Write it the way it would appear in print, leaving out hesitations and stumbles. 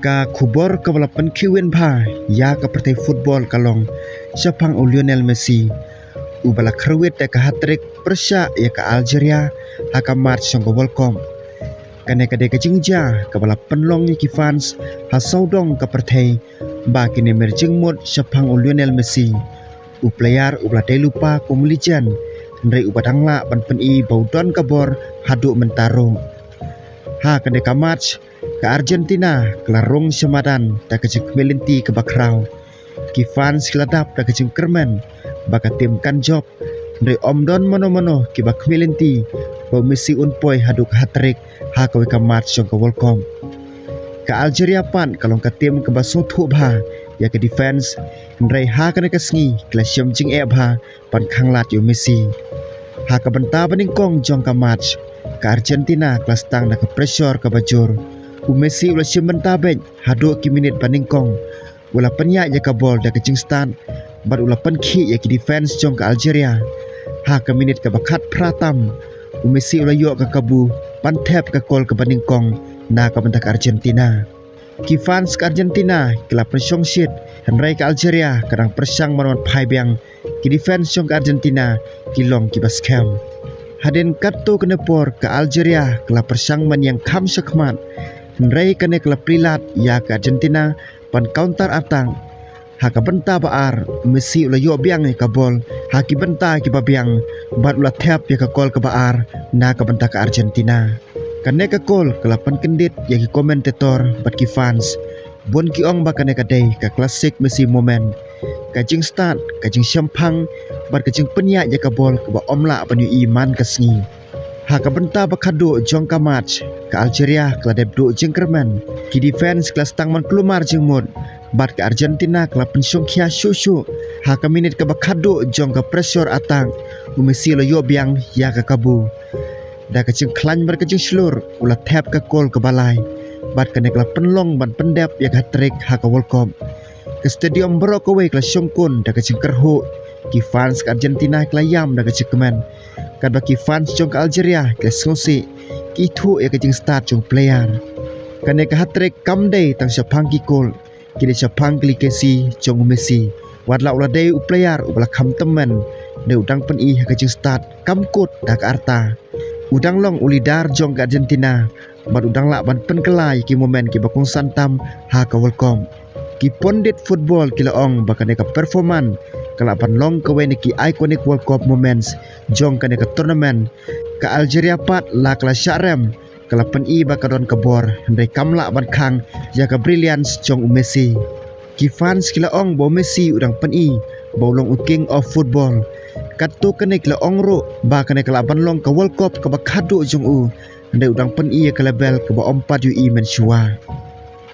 Ka khubor ka wala penkiwen bha ya ka partai football kalong Sepang Lionel Messi ubala kharwet ka hat-trick persya ya ka Algeria haka match song World Cup kane ka de ka jingja ka wala penlong ni ki fans ha saudong ka partai ba kini merjing mod Sepang Lionel Messi player ubla de lupa komulijan ndai ubadangla ban peni baudon kabor hadu mentaro ha kane ka match ke Argentina kelarung semadan tak kecik melinti ke bakrau ki fans keladap tak kecik kermen baka tim kan job dari omdon mono-mono ki bak melinti bau Messi unpoi haduk hat-trick ha ka wika match ke World Cup ke Algeria pan kalong ka tim ke basung thu bha ya ke defense ndrai ha ka ne kasngi klasiam jing e bha pan khanglat yo Messi ha ka banta baningkong jong ka match ke Argentina kelas tang na ke pressure ke bajur Messi ulah simbenta bej haduk ki minit paningkong ulah penyak ya ka bol da kecing stand bar ulah penki ya ki defense jong ka Algeria ha ka minit ka bakat pratam Messi ulah yo ka kabu pan tap ka gol ka paningkong na ka bentak Argentina ki fans ka Argentina kila persong shit henrai ka Algeria kadang persang manon phai biang ki defense jong ka Argentina kilong ki baskem haden katto kenepor ka Algeria kila persang man yang kham sakmat Ndrai kane kelap prilat ya ke Argentina pan counter atang haka benta baar Messi ulah yo biang ka bol haki benta ki babiang bat ulah tap ya ka gol ke baar na ka benta ka Argentina kane ka gol kelapan kendit ya ki komentator bat ki fans bon ki ong ba kane ka day ka klasik Messi moment kajing start kajing syampang bat kajing penyak ya ka bol ke ba omla panyu iman kasngi haka benta bakadu jong ka match ke Algeria keladep do jengkerman ki defense kelas tangman kelumar jengmud bat ke Argentina kelap pensung kia susu haka minit ke bakadu jong ka pressure atang Messi lo yo biang ya ka kabu da kecing klan berkecing slur ulah tap ke gol ke balai bat kene kelap penlong ban pendep ya hat-trick haka World Cup ke stadium Brokowe kelas syongkun da kecing kerhu ki fans ke Argentina kelayam da kecing kemen kad baki fans jong ke Algeria kelas ngosi ki thu ya kecing start jong player kane ka hat-trick kamdei tang Sepang ki gol kini Sepang klikesi jong Messi wadla ulah dei player ubala kham temen de udang pen i kecing start kamkut da ka arta udang long ulidar jong ke Argentina bat udang la ban pen kelai ki momen ki bakung santam ha ka World Cup ki pondit football kila ong bakane ka performan kalapan long ke weni ki iconic World Cup moments jong kane ka tournament ke Algeria pat la kala syarem kalapan i bakadon kabor ndai kamla ban khang ya ka brilliance jong Messi ki fans kila ong bo Messi udang pen i bo long king of football katto kane kila ong ro ba kane kalapan long ka World Cup ka bakadu jong ndai udang pen i ka label ka ba ompat yu i men shua